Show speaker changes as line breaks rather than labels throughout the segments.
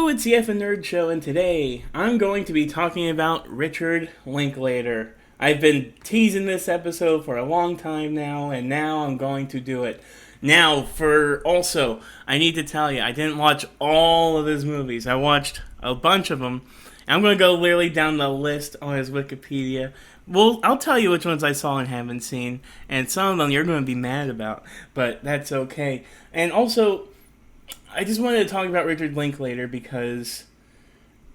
Hello, it's the Effin Nerd Show, and today I'm going to be talking about Richard Linklater. I've been teasing this episode for a long time now, and now I'm going to do it. Now, I need to tell you, I didn't watch all of his movies. I watched a bunch of them. I'm going to go literally down the list on his Wikipedia. Well, I'll tell you which ones I saw and haven't seen, and some of them you're going to be mad about, but that's okay. And also, I just wanted to talk about Richard Linklater because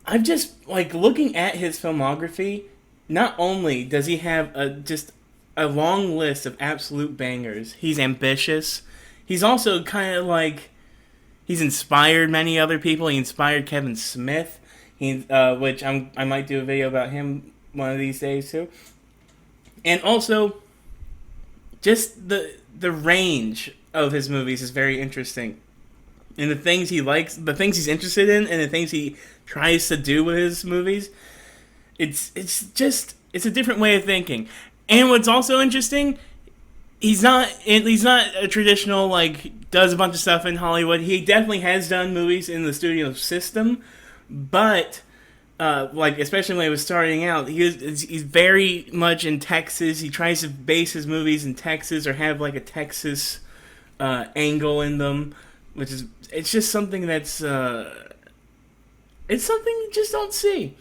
I'm just looking at his filmography. Not only does he have just a long list of absolute bangers, he's ambitious. He's also kind of he's inspired many other people. He inspired Kevin Smith, which I might do a video about him one of these days too. And also, just the range of his movies is very interesting. And the things he likes, the things he's interested in, and the things he tries to do with his movies, it's a different way of thinking. And what's also interesting, he's not a traditional does a bunch of stuff in Hollywood. He definitely has done movies in the studio system, but especially when he was starting out, he's very much in Texas. He tries to base his movies in Texas or have a Texas angle in them, which is it's just something that's it's something you just don't see.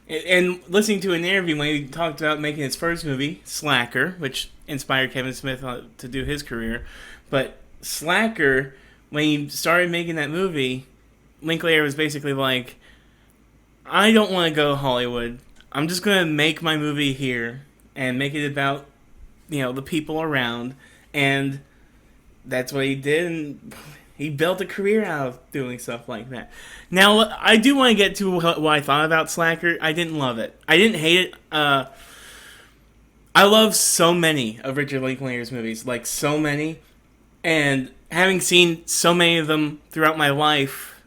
And listening to an interview when he talked about making his first movie, Slacker, which inspired Kevin Smith to do his career, but Slacker, when he started making that movie, Linklater was basically like, I don't want to go to Hollywood. I'm just going to make my movie here and make it about, the people around. And that's what he did, and he built a career out of doing stuff like that. Now, I do want to get to what I thought about Slacker. I didn't love it. I didn't hate it. I love so many of Richard Linklater's movies, so many. And having seen so many of them throughout my life,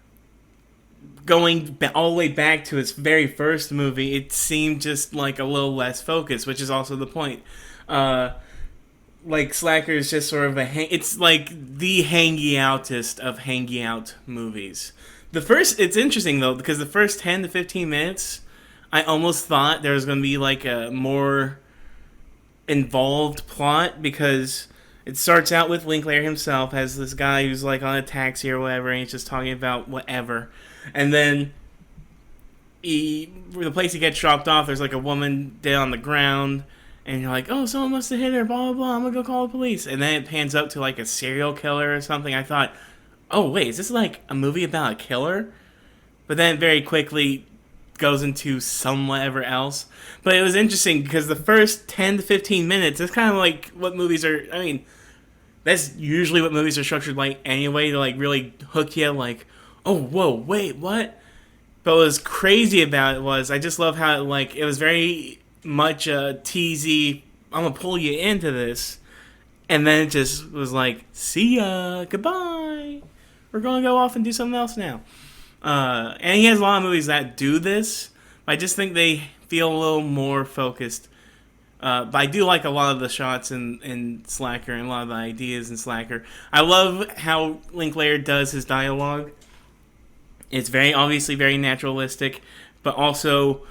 going all the way back to his very first movie, it seemed just a little less focused, which is also the point. Slacker is just sort of it's the hangy outest of hangy out movies. It's interesting though, because the first 10 to 15 minutes, I almost thought there was going to be a more involved plot, because it starts out with Linklater himself as this guy who's on a taxi or whatever, and he's just talking about whatever. And then the place he gets dropped off, there's a woman dead on the ground. And you're like, oh, someone must have hit her, blah, blah, blah, I'm going to go call the police. And then it pans up to a serial killer or something. I thought, oh, wait, is this a movie about a killer? But then it very quickly goes into somewhere else. But it was interesting because the first 10 to 15 minutes, it's kind of what movies are, that's usually what movies are structured anyway, to really hook you, oh, whoa, wait, what? But what was crazy about it was, I just love how it was very much teasy, I'm gonna pull you into this, and then it just was see ya, goodbye, we're gonna go off and do something else now. And he has a lot of movies that do this, but I just think they feel a little more focused. But I do like a lot of the shots in Slacker and a lot of the ideas in Slacker. I love how Linklater does his dialogue. It's obviously very naturalistic, but also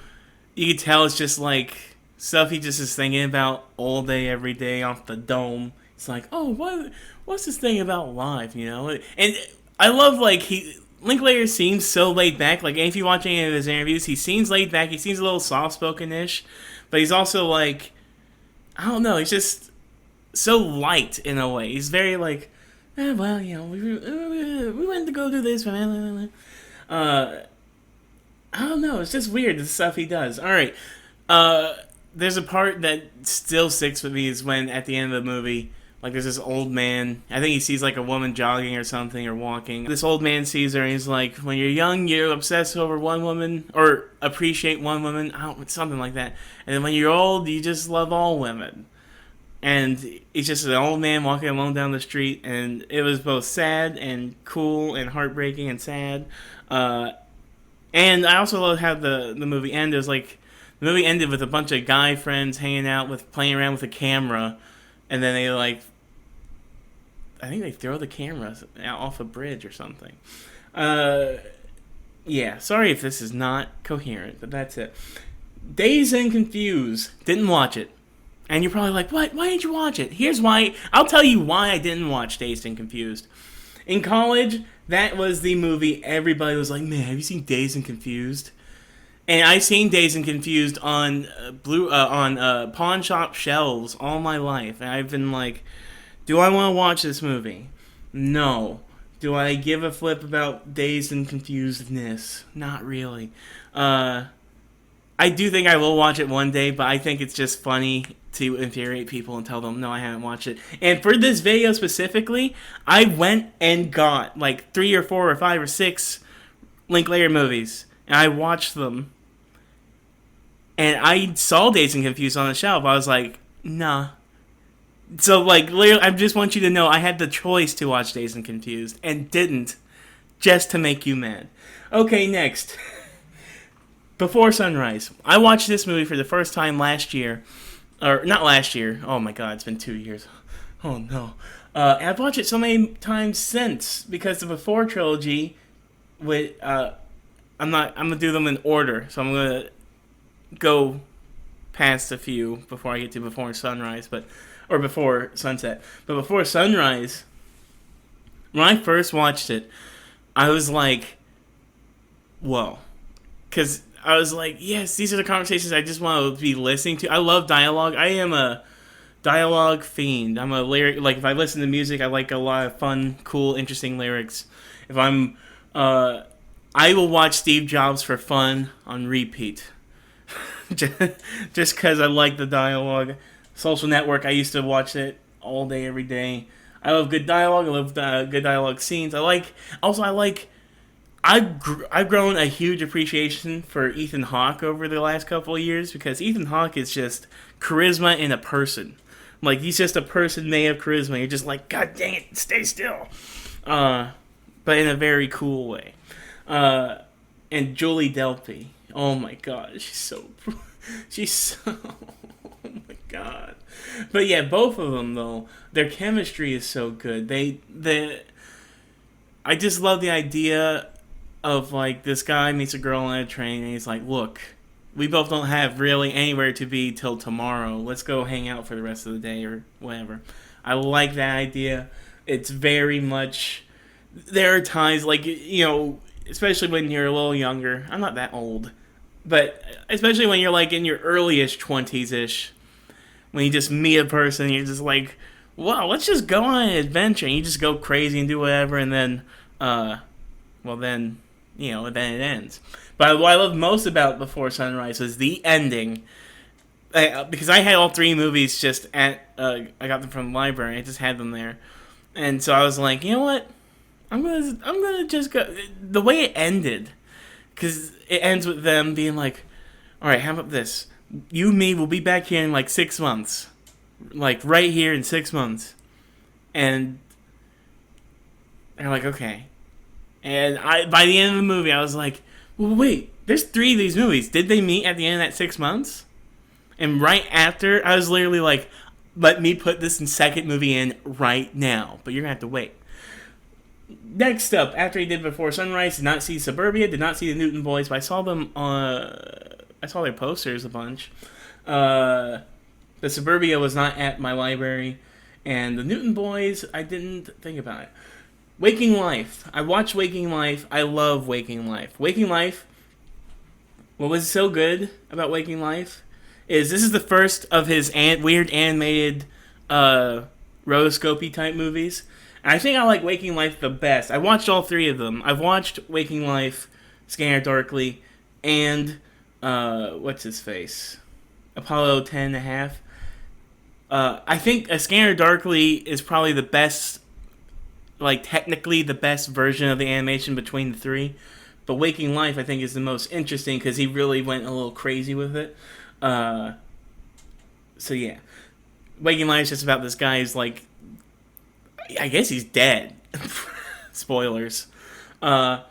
you can tell it's just stuff he just is thinking about all day, every day off the dome. It's what's this thing about life, And I love Linklater seems so laid back. If you watch any of his interviews, he seems laid back. He seems a little soft spoken-ish, but he's also I don't know. He's just so light in a way. He's very we went to go do this. I don't know. It's just weird, the stuff he does. All right. There's a part that still sticks with me is when, at the end of the movie, there's this old man. I think he sees, a woman jogging or something or walking. This old man sees her, and he's like, when you're young, you obsess over one woman, or appreciate one woman. Something like that. And then when you're old, you just love all women. And he's just an old man walking alone down the street, and it was both sad and cool and heartbreaking and sad. And I also love how the movie ended. It was the movie ended with a bunch of guy friends hanging out playing around with a camera, and then they I think they throw the camera off a bridge or something. Yeah, sorry if this is not coherent, but that's it. Dazed and Confused. Didn't watch it. And you're probably like, what? Why didn't you watch it? Here's why. I'll tell you why I didn't watch Dazed and Confused. In college, that was the movie everybody was like, man, have you seen Dazed and Confused? And I've seen Dazed and Confused on pawn shop shelves all my life. And I've been like, do I want to watch this movie? No. Do I give a flip about Dazed and Confusedness? Not really. I do think I will watch it one day, but I think it's just funny to infuriate people and tell them, no, I haven't watched it. And for this video specifically, I went and got like 3 or 4 or 5 or 6 Linklater movies. And I watched them. And I saw Dazed and Confused on the shelf. I was like, nah. So, like, literally, I just want you to know I had the choice to watch Dazed and Confused and didn't, just to make you mad. Okay, next. Before Sunrise. I watched this movie for the first time last year. Or, not last year. Oh my god, it's been 2 years. Oh no. I've watched it so many times since, because the Before trilogy, I'm gonna do them in order, so I'm gonna go past a few before I get to Before Sunrise, or Before Sunset. But Before Sunrise, when I first watched it, I was like, whoa. Because I was like, yes, these are the conversations I just want to be listening to. I love dialogue. I am a dialogue fiend. I'm a lyric, like, if I listen to music, I like a lot of fun, cool, interesting lyrics. If I'm, I will watch Steve Jobs for fun on repeat. Just because I like the dialogue. Social Network, I used to watch it all day, every day. I love good dialogue. I love good dialogue scenes. I've grown a huge appreciation for Ethan Hawke over the last couple of years, because Ethan Hawke is just charisma in a person. Like, he's just a person made of charisma. You're just like, God dang it, stay still. But in a very cool way. And Julie Delpy. Oh my god, she's so... Oh my god. But yeah, both of them, though, their chemistry is so good. I just love the idea of, like, this guy meets a girl on a train, and he's like, look, we both don't have really anywhere to be till tomorrow. Let's go hang out for the rest of the day, or whatever. I like that idea. It's very much... There are times, like, you know, especially when you're a little younger. I'm not that old. But especially when you're, like, in your earliest 20s-ish, when you just meet a person, you're just like, wow, let's just go on an adventure. And you just go crazy and do whatever, and then, then it ends. But what I love most about Before Sunrise was the ending. Because I had all 3 movies just I got them from the library. I just had them there. And so I was like, you know what? I'm gonna just go. The way it ended, because it ends with them being like, all right, how about this? You and me will be back here in like 6 months. Like, right here in 6 months. And they're like, okay. And by the end of the movie, I was like, well, wait, there's 3 of these movies. Did they meet at the end of that 6 months? And right after, I was literally like, let me put this second movie in right now. But you're going to have to wait. Next up, after he did Before Sunrise, did not see Suburbia, did not see the Newton Boys, but I saw them I saw their posters a bunch. The Suburbia was not at my library, and the Newton Boys, I didn't think about it. Waking Life. I watched Waking Life. I love Waking Life. Waking Life, what was so good about Waking Life is this is the first of his weird animated rotoscopy type movies. And I think I like Waking Life the best. I watched all 3 of them. I've watched Waking Life, Scanner Darkly, and what's his face? Apollo 10.5. I think A Scanner Darkly is probably the best, like, technically the best version of the animation between the 3. But Waking Life, I think, is the most interesting because he really went a little crazy with it. So yeah. Waking Life is just about this guy who's like, I guess he's dead. Spoilers. But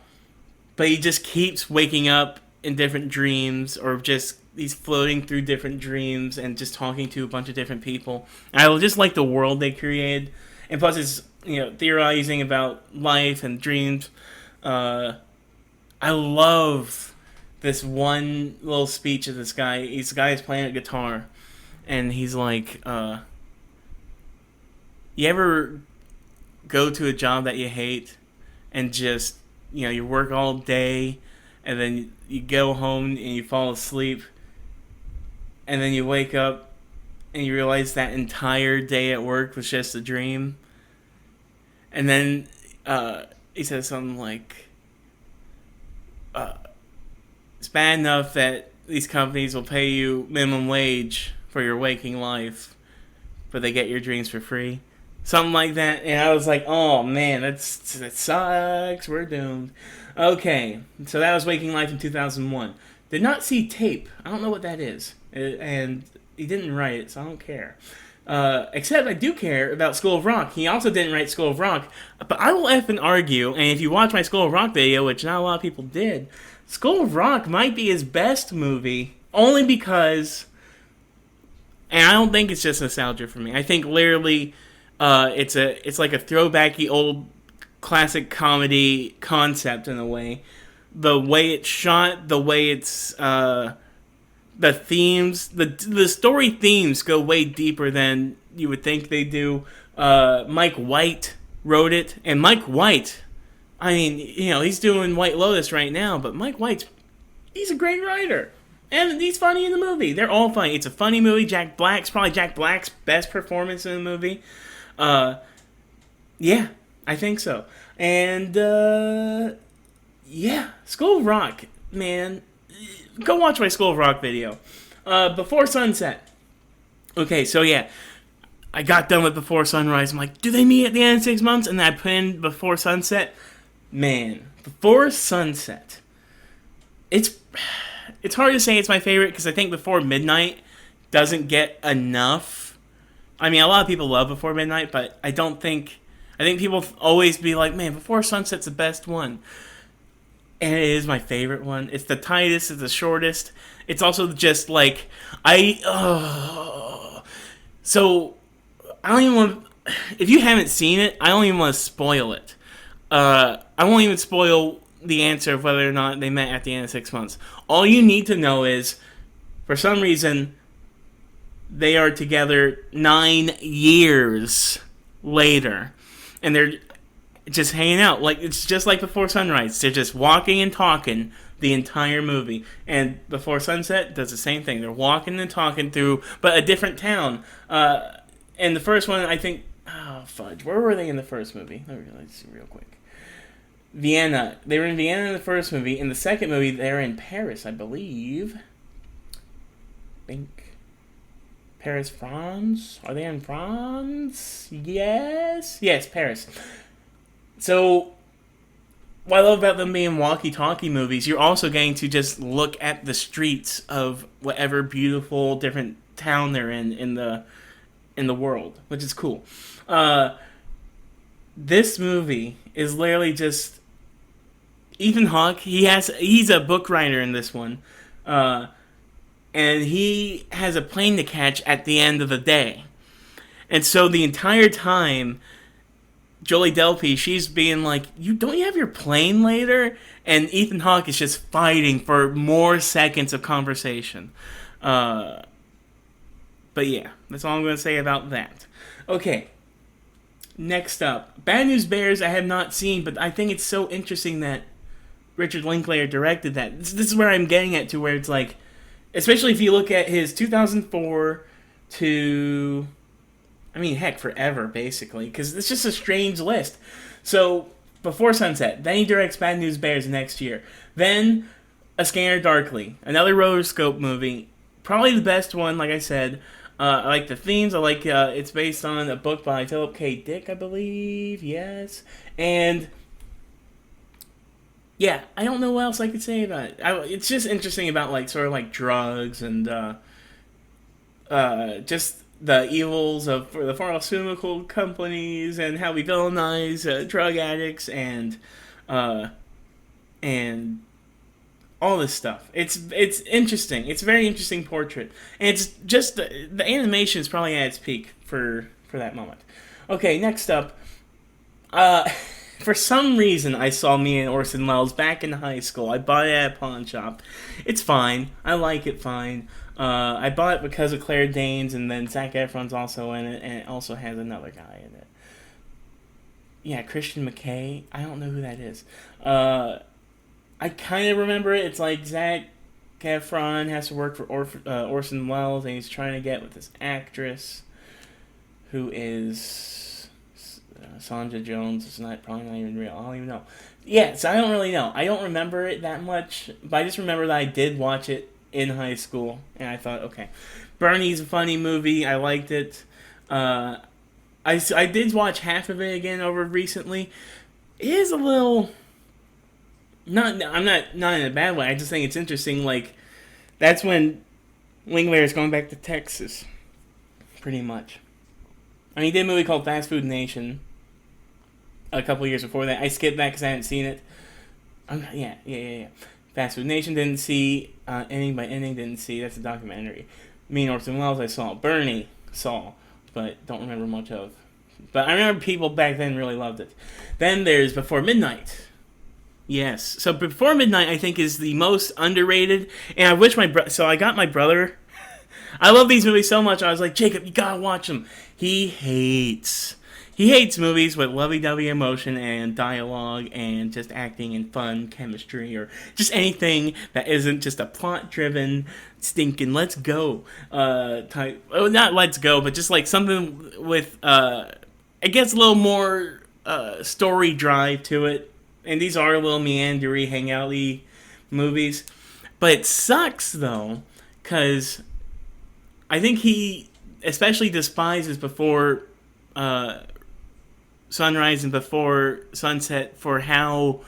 he just keeps waking up in different dreams, or just he's floating through different dreams and just talking to a bunch of different people. And I just like the world they created, and plus it's theorizing about life and dreams. I I love this one little speech of this guy. This guy is playing a guitar, and he's like, "You ever go to a job that you hate, and just you work all day, and then you go home and you fall asleep, and then you wake up." And you realize that entire day at work was just a dream. And then he says something like, it's bad enough that these companies will pay you minimum wage for your waking life, but they get your dreams for free. Something like that. And I was like, oh man, that sucks. We're doomed. Okay, so that was Waking Life in 2001. Did not see Tape. I don't know what that is. And he didn't write it, so I don't care. Except I do care about School of Rock. He also didn't write School of Rock. But I will effing argue, and if you watch my School of Rock video, which not a lot of people did, School of Rock might be his best movie, only because, and I don't think it's just nostalgia for me. I think literally, it's like a throwbacky old classic comedy concept in a way. The way it's shot, the way it's the themes, the story themes go way deeper than you would think they do. Mike White wrote it, and Mike White, I mean, he's doing White Lotus right now, but Mike White's, he's a great writer. And he's funny in the movie. They're all funny. It's a funny movie. Jack Black's best performance in the movie. Yeah, I think so. And, yeah, School of Rock, man. Go watch my School of Rock video. Before Sunset. Okay, so yeah. I got done with Before Sunrise. I'm like, do they meet at the end of 6 months? And then I put in Before Sunset. Man, Before Sunset. It's hard to say it's my favorite because I think Before Midnight doesn't get enough. I mean, a lot of people love Before Midnight, but I think people always be like, man, Before Sunset's the best one. And it is my favorite one. It's the tightest, it's the shortest. It's also just like, so, I don't even want, if you haven't seen it, I don't even want to spoil it. I won't even spoil the answer of whether or not they met at the end of 6 months. All you need to know is, for some reason, they are together 9 years later. And they're just hanging out. Like, it's just like Before Sunrise. They're just walking and talking the entire movie. And Before Sunset does the same thing. They're walking and talking through, but a different town. And the first one, I think, oh, fudge. Where were they in the first movie? Let's see real quick. Vienna. They were in Vienna in the first movie. In the second movie, they're in Paris, I believe. Paris, France? Are they in France? Yes, Paris. So, what I love about them being walkie-talkie movies, you're also getting to just look at the streets of whatever beautiful different town they're in the world, which is cool. This movie is literally just Ethan Hawke. He's a book writer in this one, and he has a plane to catch at the end of the day, and so the entire time, Jolie Delpy, she's being like, don't you have your plane later? And Ethan Hawke is just fighting for more seconds of conversation. But yeah, that's all I'm going to say about that. Okay, next up. Bad News Bears I have not seen, but I think it's so interesting that Richard Linklater directed that. This is where I'm getting at, to where it's like, especially if you look at his 2004 to, I mean, heck, forever, basically, because it's just a strange list. So, Before Sunset, then he directs Bad News Bears next year. Then, A Scanner Darkly, another rotoscope movie, probably the best one, like I said. I like the themes, I like, it's based on a book by Philip K. Dick, I believe, yes. And, yeah, I don't know what else I could say about it. It's just interesting about, like, sort of like drugs and, just the evils of the pharmaceutical companies and how we villainize drug addicts and all this stuff. It's interesting. It's a very interesting portrait, and it's just the animation is probably at its peak for that moment. Okay, next up, for some reason, I saw Me and Orson Welles back in high school. I bought it at a pawn shop. It's fine. I like it fine. I bought it because of Claire Danes, and then Zac Efron's also in it, and it also has another guy in it. Yeah, Christian McKay. I don't know who that is. I kind of remember it. It's like Zac Efron has to work for Orson Welles, and he's trying to get with this actress who is Sandra Jones. It's probably not even real. I don't even know. Yeah, so I don't really know. I don't remember it that much, but I just remember that I did watch it in high school, and I thought, okay, Bernie's a funny movie. I liked it. I did watch half of it again over recently. It is a little... I'm not in a bad way. I just think it's interesting. Like, that's when Linklater's going back to Texas, pretty much. I mean, he did a movie called Fast Food Nation a couple years before that. I skipped that because I hadn't seen it. Yeah. Fast Food Nation didn't see. Inning by Inning didn't see. That's a documentary. Me and Orson Welles I saw. Bernie saw, but don't remember much of. But I remember people back then really loved it. Then there's Before Midnight. Yes. So Before Midnight, I think, is the most underrated. And I wish so I got my brother. I love these movies so much. I was like, Jacob, you gotta watch them. He hates movies with lovey-dovey emotion and dialogue and just acting and fun chemistry or just anything that isn't just a plot-driven, stinking let's go type. Oh, not let's go, but just like something with, I guess, a little more story drive to it. And these are a little meandery, hangout-y movies. But it sucks, though, because I think he especially despises Before Sunrise and Before Sunset for how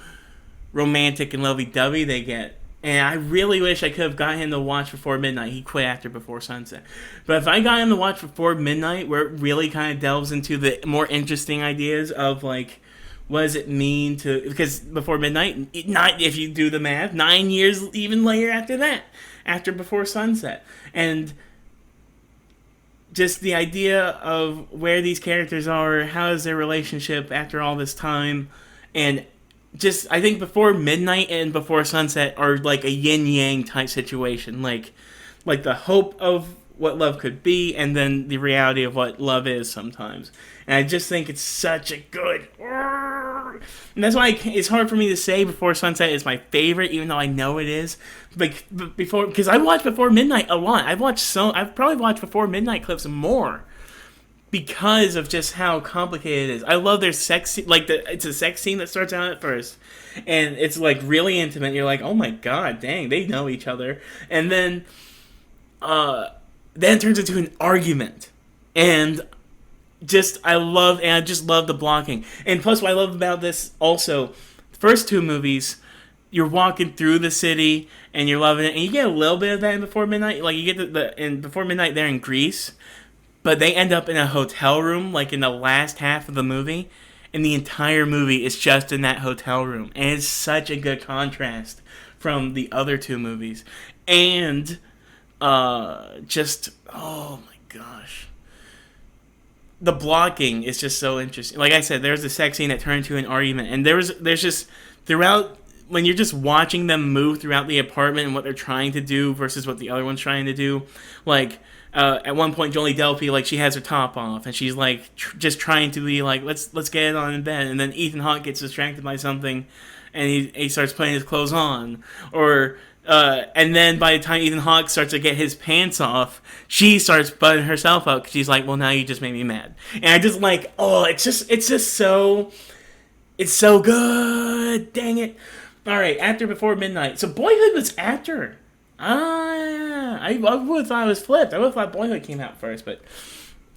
romantic and lovey-dovey they get. And I really wish I could have got him to watch Before Midnight. He quit after Before Sunset. But if I got him to watch Before Midnight, where it really kind of delves into the more interesting ideas of, like, what does it mean to... Because Before Midnight, if you do the math, 9 years even later after that. After Before Sunset. And just the idea of where these characters are, how is their relationship after all this time, and just, I think Before Midnight and Before Sunset are like a yin-yang type situation, like the hope of what love could be, and then the reality of what love is sometimes. And I just think it's such a good... And that's why it's hard for me to say Before Sunset is my favorite, even though I know it is. But because I watched Before Midnight a lot. I've probably watched Before Midnight clips more because of just how complicated it is. I love their sex scene. Like, it's a sex scene that starts out at first, and it's like really intimate. You're like, oh my god, dang, they know each other. And then it turns into an argument, and I just love the blocking. And plus, what I love about this also, the first two movies, you're walking through the city and you're loving it, and you get a little bit of that in Before Midnight. Like, you get in Before Midnight, they're in Greece, but they end up in a hotel room, like in the last half of the movie, and the entire movie is just in that hotel room, and it's such a good contrast from the other two movies. And just, oh my gosh, the blocking is just so interesting. Like I said, there's a sex scene that turned into an argument, and there's just throughout, when you're just watching them move throughout the apartment and what they're trying to do versus what the other one's trying to do. Like at one point, Jolie Delpy, like, she has her top off and she's like just trying to be like, let's get it on in bed, and then Ethan Hawke gets distracted by something and he starts putting his clothes on, or and then by the time Ethan Hawke starts to get his pants off, she starts butting herself up because she's like, well, now you just made me mad. And I just like, oh, it's just so, it's so good. Dang it. All right, after Before Midnight. So Boyhood was after. I would have thought it was flipped. I would have thought Boyhood came out first, but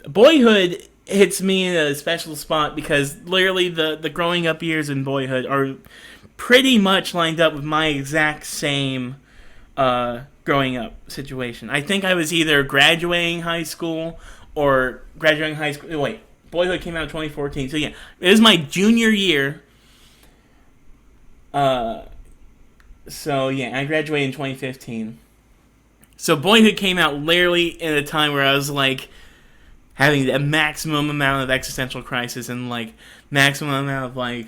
Boyhood hits me in a special spot because literally the growing up years in Boyhood are pretty much lined up with my exact same growing up situation. I think I was either graduating high school. Wait, Boyhood came out in 2014. So yeah, it was my junior year. So yeah, I graduated in 2015. So Boyhood came out literally in a time where I was like having a maximum amount of existential crisis and like maximum amount of like,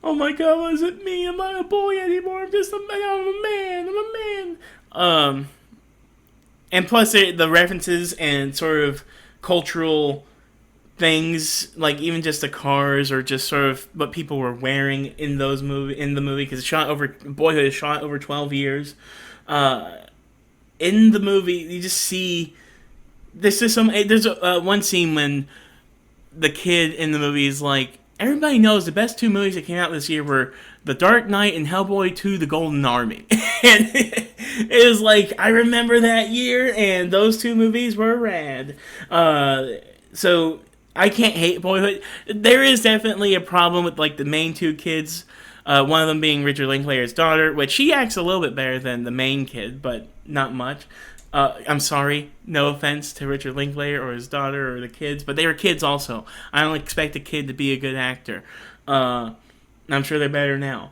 Oh my God, was it me? I'm not a boy anymore. I'm a man. I'm a man. And plus the references and sort of cultural things, like even just the cars or just sort of what people were wearing in the movie, because Boyhood is shot over 12 years. In the movie, you just see there's one scene when the kid in the movie is like, everybody knows the best two movies that came out this year were The Dark Knight and Hellboy 2: The Golden Army. And it is like, I remember that year, and those two movies were rad. So I can't hate Boyhood. There is definitely a problem with like the main two kids. One of them being Richard Linklater's daughter, which she acts a little bit better than the main kid, but not much. I'm sorry, no offense to Richard Linklater or his daughter or the kids, but they were kids also. I don't expect a kid to be a good actor. I'm sure they're better now.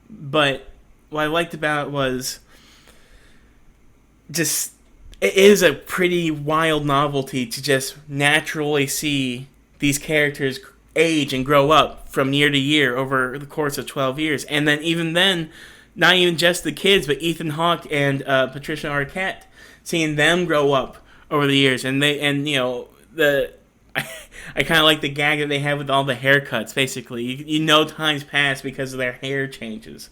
But what I liked about it was just, it is a pretty wild novelty to just naturally see these characters age and grow up from year to year over the course of 12 years. And then even then, not even just the kids, but Ethan Hawke and Patricia Arquette, seeing them grow up over the years. And I kind of like the gag that they have with all the haircuts, basically. You know time's passed because of their hair changes.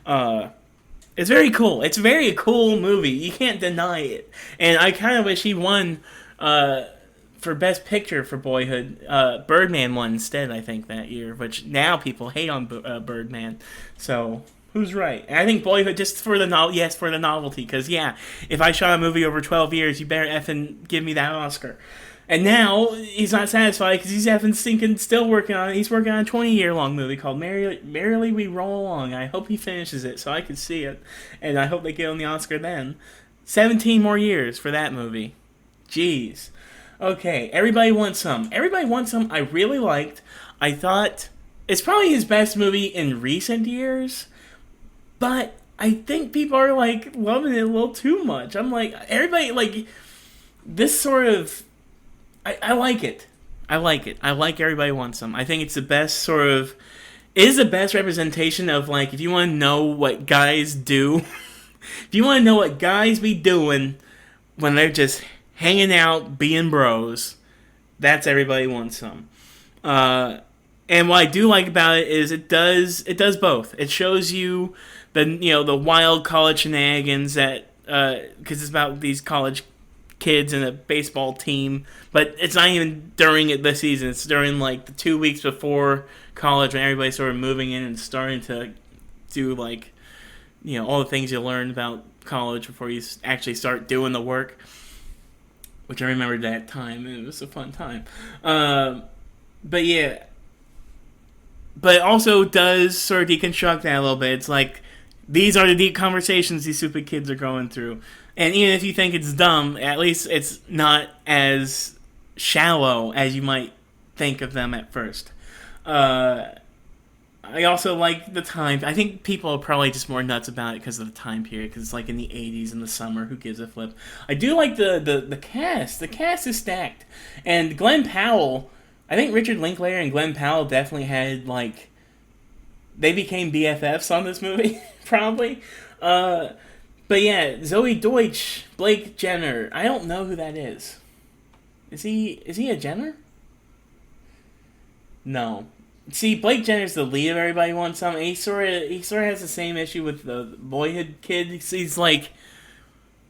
It's very cool. It's a very cool movie. You can't deny it. And I kind of wish he won for Best Picture for Boyhood. Birdman won instead, I think, that year, which now people hate on Birdman. So, who's right? And I think Boyhood, just for the novelty, because, yeah, if I shot a movie over 12 years, you better effing give me that Oscar. And now, he's not satisfied because he's effing still working on it. He's working on a 20-year-long movie called Merrily We Roll Along. I hope he finishes it so I can see it. And I hope they give him the Oscar then. 17 more years for that movie. Jeez. Okay, Everybody Wants Some. Everybody Wants Some I really liked. I thought it's probably his best movie in recent years. But I think people are, like, loving it a little too much. I'm like, everybody, like, this sort of... I like it. I like it. I like Everybody Wants Some. I think it's the best sort of... It is the best representation of, like, if you want to know what guys do... if you want to know what guys be doing when they're just hanging out, being bros, that's Everybody Wants Some. And what I do like about it is it does both. It shows you the wild college shenanigans that... because it's about these college kids in a baseball team, but it's not even during the season. It's during like the 2 weeks before college when everybody's sort of moving in and starting to do like all the things you learn about college before you actually start doing the work, which I remember that time, and it was a fun time. But yeah, but it also does sort of deconstruct that a little bit. It's like, these are the deep conversations these stupid kids are going through. And even if you think it's dumb, at least it's not as shallow as you might think of them at first. I also like the time. I think people are probably just more nuts about it because of the time period, because it's like in the 80s in the summer. Who gives a flip? I do like the cast. The cast is stacked. And Glenn Powell, I think Richard Linklater and Glenn Powell definitely had, like, they became BFFs on this movie, probably. But yeah, Zoe Deutsch, Blake Jenner. I don't know who that is. Is he a Jenner? No. See, Blake Jenner's the lead of Everybody Wants Some. He sort of has the same issue with the Boyhood kid. He's like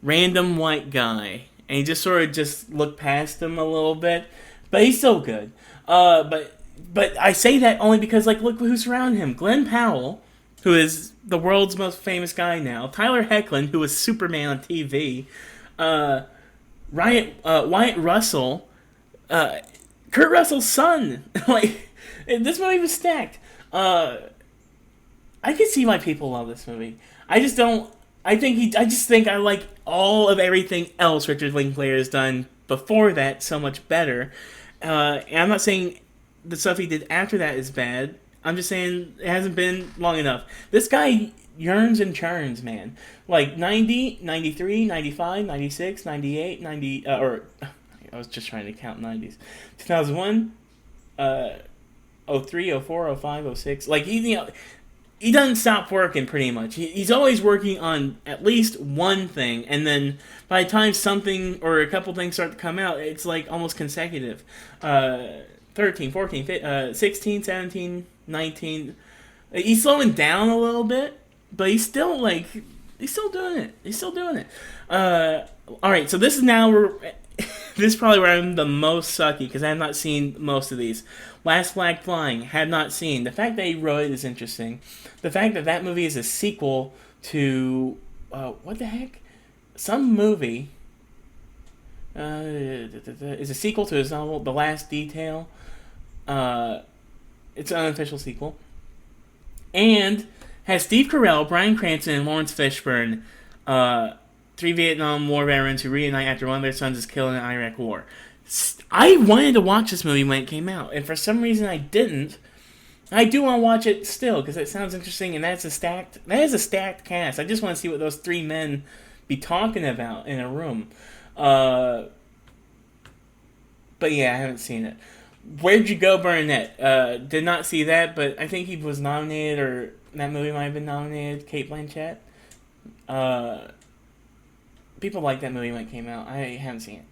random white guy, and you just sort of just look past him a little bit. But he's still good. But I say that only because, like, look who's around him. Glenn Powell, who is the world's most famous guy now. Tyler Hoechlin, who was Superman on TV. Wyatt Russell. Kurt Russell's son. Like, this movie was stacked. I can see why people love this movie. I just don't... I just think I like all of everything else Richard Linklater has done before that so much better. And I'm not saying the stuff he did after that is bad. I'm just saying it hasn't been long enough. This guy yearns and churns, man. Like 90, 93, 95, 96, 98, 90... I was just trying to count 90s. 2001, 03, 04, 05, 06. Like, he doesn't stop working pretty much. He's always working on at least one thing, and then by the time something or a couple things start to come out, it's like almost consecutive. 13, 14, 15, 16, 17, 19. He's slowing down a little bit, but he's still doing it. He's still doing it. All right, so this is now this is probably where I'm the most sucky because I have not seen most of these. Last Flag Flying, have not seen. The fact that he wrote it is interesting. The fact that that movie is a sequel to what the heck? Some movie is a sequel to his novel, The Last Detail. It's an unofficial sequel. And has Steve Carell, Bryan Cranston, and Lawrence Fishburne, three Vietnam War veterans who reunite after one of their sons is killed in the Iraq War. I wanted to watch this movie when it came out, and for some reason I didn't. I do want to watch it still because it sounds interesting, and that is a stacked cast. I just want to see what those three men be talking about in a room. But yeah, I haven't seen it. Where'd You Go, Burnett? Did not see that, but I think he was nominated, or that movie might have been nominated. Cate Blanchett. People liked that movie when it came out. I haven't seen it.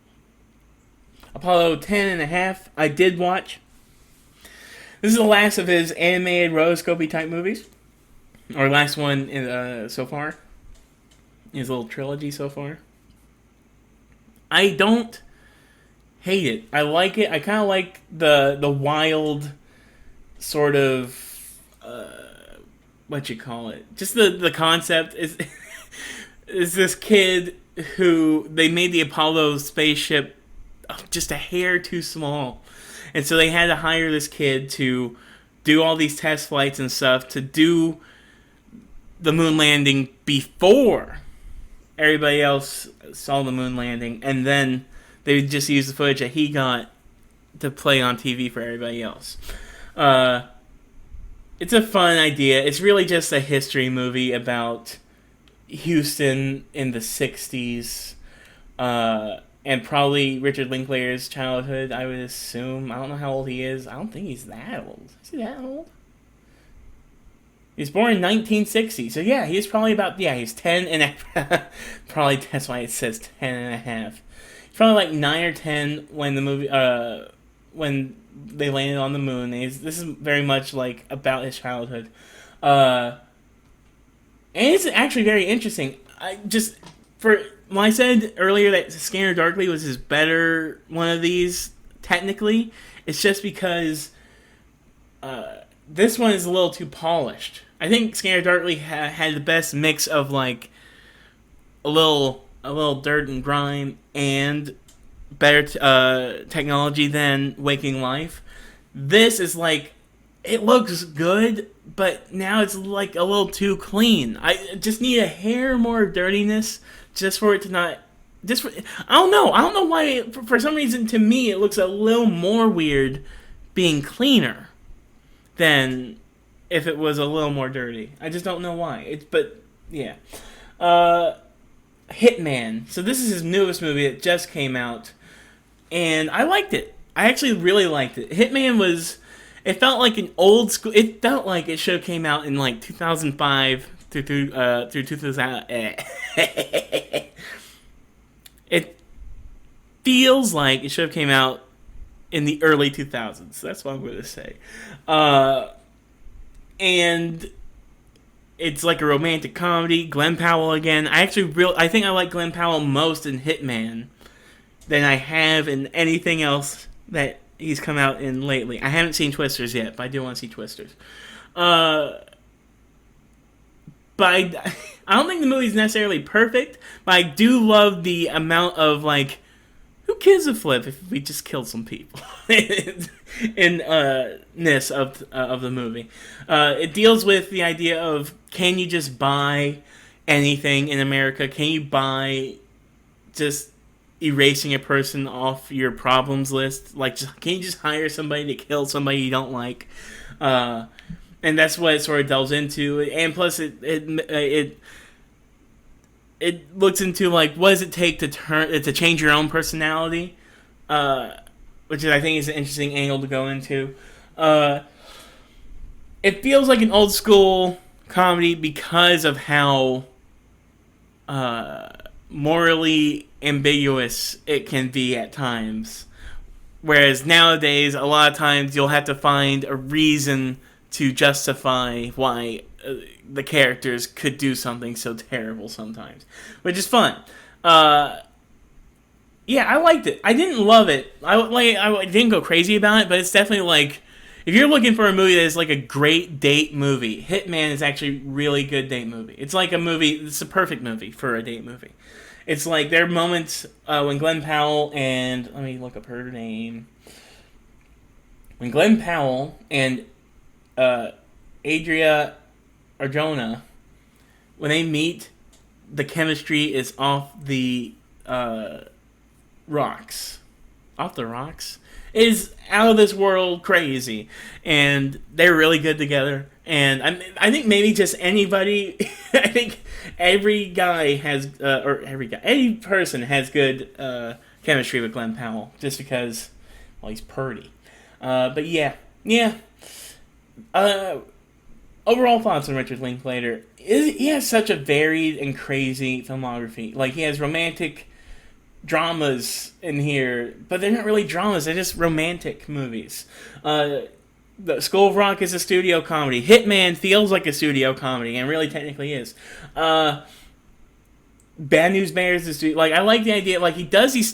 Apollo 10.5, I did watch. This is the last of his animated rotoscopy type movies. Or last one so far. His little trilogy so far. I don't hate it. I like it. I kind of like the wild sort of what you call it. Just the concept is is this kid who they made the Apollo spaceship just a hair too small. And so they had to hire this kid to do all these test flights and stuff to do the moon landing before everybody else saw the moon landing. And then they would just use the footage that he got to play on TV for everybody else. It's a fun idea. It's really just a history movie about Houston in the 60s. And probably Richard Linklater's childhood, I would assume. I don't know how old he is. I don't think he's that old. Is he that old? He was born in 1960. So yeah, he's probably about, he's 10 and a probably that's why it says 10 and a half. He's probably like 9 or 10 when the movie, when they landed on the moon. This is very much like about his childhood. And it's actually very interesting. When I said earlier that Scanner Darkly was his better one of these, technically, it's just because this one is a little too polished. I think Scanner Darkly had the best mix of like a little dirt and grime and better technology than Waking Life. This is like, it looks good, but now it's like a little too clean. I just need a hair more dirtiness. Just for it to not... I don't know why, for some reason, to me, it looks a little more weird being cleaner than if it was a little more dirty. I just don't know why. But, yeah. Hitman. So this is his newest movie that just came out. And I liked it. I actually really liked it. Hitman was... It felt like an old school... It felt like it should have came out in, like, 2005... through 2000. It feels like it should have came out in the early 2000s. That's what I'm going to say. And it's like a romantic comedy. Glenn Powell again. I think I like Glenn Powell most in Hitman than I have in anything else that he's come out in lately. I haven't seen Twisters yet, but I do want to see Twisters. But I don't think the movie's necessarily perfect, but I do love the amount of, like, who gives a flip if we just killed some people in ness of the movie. It deals with the idea of, can you just buy anything in America? Can you buy just erasing a person off your problems list? Like, can you just hire somebody to kill somebody you don't like? And that's what it sort of delves into, and plus it looks into like what does it take to change your own personality, which I think is an interesting angle to go into. it feels like an old school comedy because of how morally ambiguous it can be at times. Whereas nowadays, a lot of times you'll have to find a reason to justify why the characters could do something so terrible sometimes, which is fun. Yeah, I liked it. I didn't love it. I didn't go crazy about it, but it's definitely like if you're looking for a movie that is like a great date movie, Hitman is actually a really good date movie. It's like a movie. It's a perfect movie for a date movie. It's like there are moments when Glenn Powell and let me look up her name. When Glenn Powell and Adria Arjona, when they meet, the chemistry is off the rocks. Off the rocks? It is out of this world crazy. And they're really good together. And I think maybe just anybody, I think every guy has, any person has good chemistry with Glenn Powell. Just because, well, he's purty. But yeah. Overall thoughts on Richard Linklater. He has such a varied and crazy filmography. Like, he has romantic dramas in here, but they're not really dramas, they're just romantic movies. The School of Rock is a studio comedy. Hitman feels like a studio comedy, and really technically is. Bad News Bears is like, I like the idea, like, he does these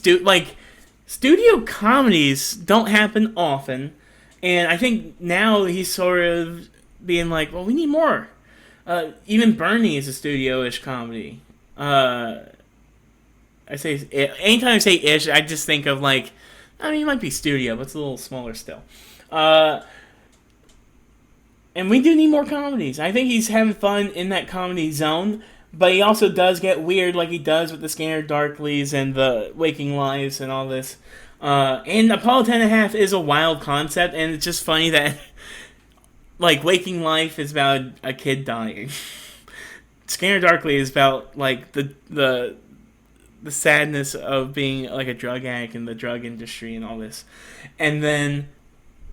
studio comedies don't happen often, and I think now he's sort of being like, well, we need more. Even Bernie is a studio-ish comedy. I say anytime I say ish, I just think of like, I mean, it might be studio, but it's a little smaller still. And we do need more comedies. I think he's having fun in that comedy zone, but he also does get weird, like he does with the Scanner Darklys and the Waking Lives and all this. And Apollo 10.5 is a wild concept, and it's just funny that like Waking Life is about a kid dying. Scanner Darkly is about like the sadness of being like a drug addict in the drug industry and all this. And then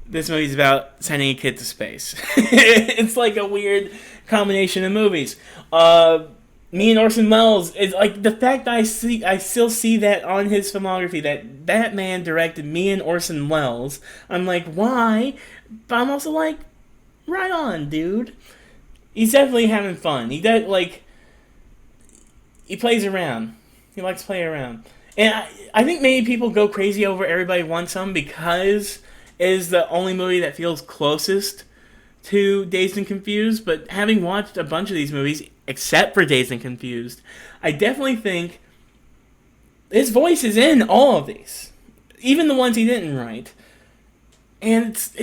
this movie's about sending a kid to space. It's like a weird combination of movies. Me and Orson Welles, it's like the fact that I still see that on his filmography, that man directed Me and Orson Welles. I'm like, why? But I'm also like, right on, dude. He's definitely having fun. He does, like, he plays around. He likes to play around. And I think maybe people go crazy over Everybody Wants Some because it is the only movie that feels closest to Dazed and Confused. But having watched a bunch of these movies, except for Dazed and Confused, I definitely think his voice is in all of these. Even the ones he didn't write. And it's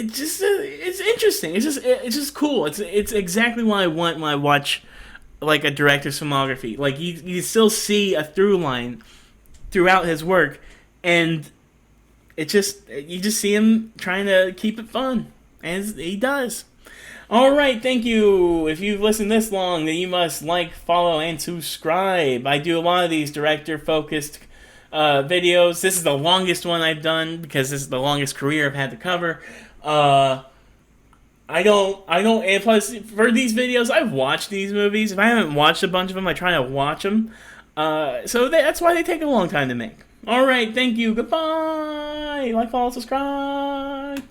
interesting. It's just cool. It's exactly what I want when I watch like a director's filmography. Like you still see a through line throughout his work, and you just see him trying to keep it fun, and he does. All right, thank you. If you've listened this long, then you must like, follow, and subscribe. I do a lot of these director-focused videos. This is the longest one I've done because this is the longest career I've had to cover. I don't, and plus, for these videos, I've watched these movies. If I haven't watched a bunch of them, I try to watch them. So that's why they take a long time to make. Alright, thank you, goodbye! Like, follow, subscribe!